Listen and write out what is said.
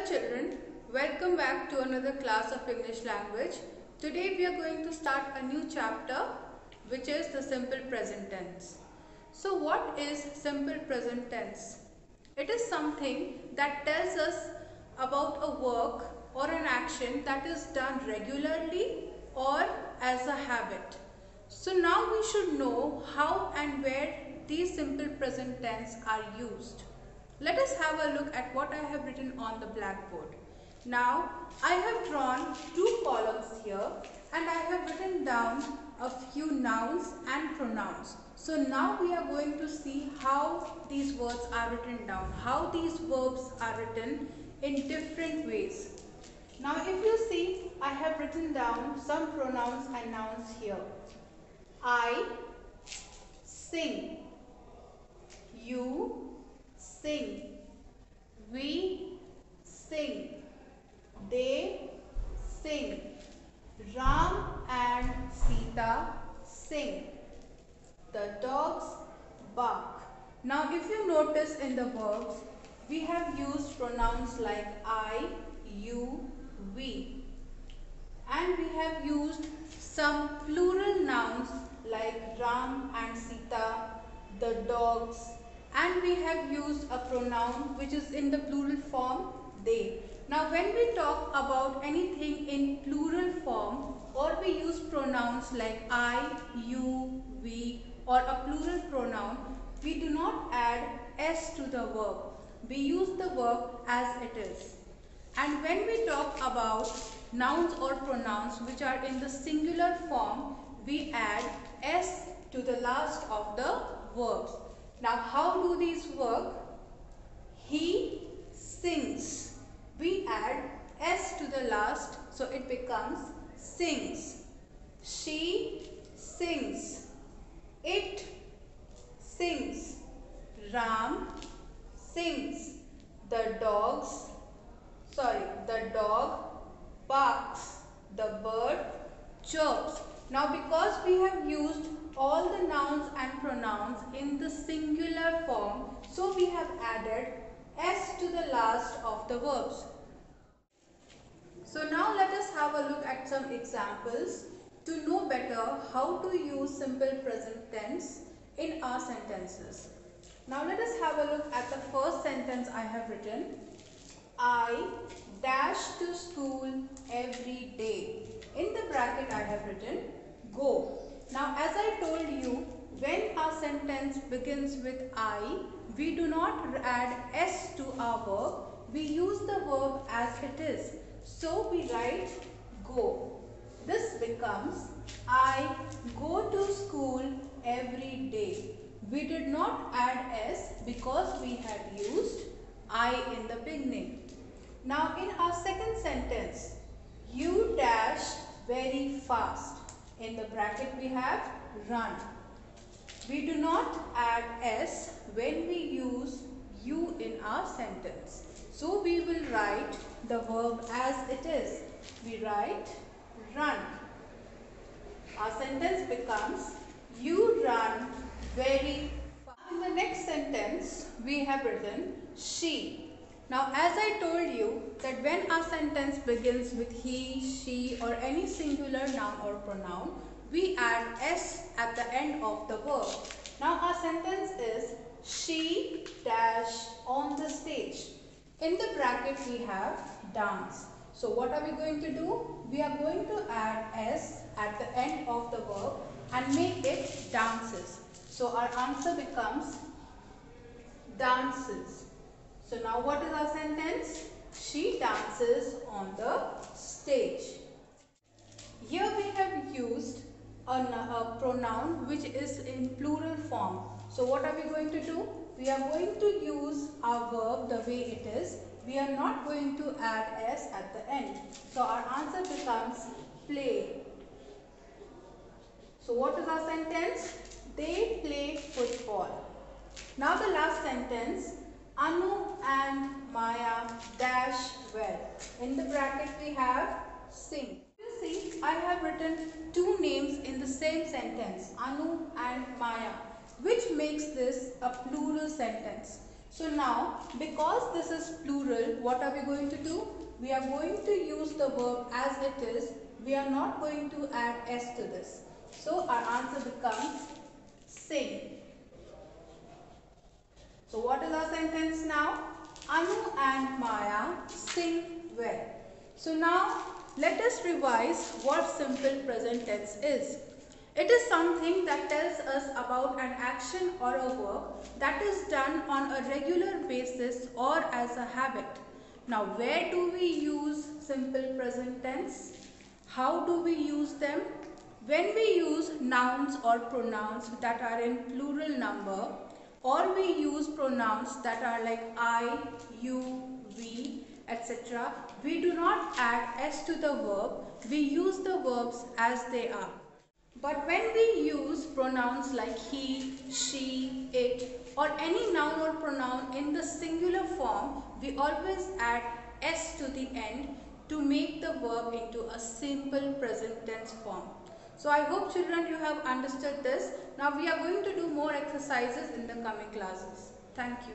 children, welcome back to another class of English language. Today we are going to start a new chapter which is the simple present tense. So what is simple present tense? It is something that tells us about a work or an action that is done regularly or as a habit. So now we should know how and where these simple present tense are used. Let us have a look at what I have written on the blackboard. Now, I have drawn two columns here and I have written down a few nouns and pronouns. So now we are going to see how these words are written down, how these verbs are written in different ways. Now, if you see, I have written down some pronouns and nouns here. I sing. You sing. We sing. They sing. Ram and Sita sing. The dogs bark. Now if you notice in the verbs, we have used pronouns like I, you, we. And we have used some plural nouns like Ram and Sita, the dogs, and we have used a pronoun which is in the plural form, they. Now when we talk about anything in plural form or we use pronouns like I, you, we or a plural pronoun, we do not add s to the verb. We use the verb as it is. And when we talk about nouns or pronouns which are in the singular form, we add s to the last of the verbs. Now how do these work? He sings. We add s to the last, so it becomes sings. She sings. It sings. Ram sings. The dog barks. The bird chirps. Now because we have used all the nouns and pronouns in the singular form, so we have added s to the last of the verbs. So now let us have a look at some examples to know better how to use simple present tense in our sentences. Now let us have a look at the first sentence I have written. I dash to school every day. In the bracket I have written go. Now as I told you, when our sentence begins with I, we do not add s to our verb. We use the verb as it is. So we write go. This becomes I go to school every day. We did not add s because we had used I in the beginning. Now in our second sentence, you dash very fast. In the bracket we have run. We do not add s when we use you in our sentence. So we will write the verb as it is. We write run. Our sentence becomes you run very fast. In the next sentence we have written she. Now as I told you that when our sentence begins with he, she or any singular noun or pronoun, we add s at the end of the verb. Now our sentence is she dash on the stage. In the bracket we have dance. So what are we going to do? We are going to add s at the end of the verb and make it dances. So our answer becomes dances. So now what is our sentence? She dances on the stage. Here we have used a pronoun which is in plural form. So what are we going to do? We are going to use our verb the way it is. We are not going to add s at the end. So our answer becomes play. So what is our sentence? They play football. Now the last sentence, Anu and Maya dash well. In the bracket we have sing. You see, I have written two names in the same sentence, Anu and Maya, which makes this a plural sentence. So now, because this is plural, what are we going to do? We are going to use the verb as it is. We are not going to add s to this. So our answer becomes sing. So what is our sentence now? Anu and Maya sing well. So now let us revise what simple present tense is. It is something that tells us about an action or a work that is done on a regular basis or as a habit. Now where do we use simple present tense? How do we use them? When we use nouns or pronouns that are in plural number, or we use pronouns that are like I, you, we, etc. We do not add s to the verb, we use the verbs as they are. But when we use pronouns like he, she, it or any noun or pronoun in the singular form, we always add s to the end to make the verb into a simple present tense form. So I hope children you have understood this. Now we are going to do more exercises in the coming classes. Thank you.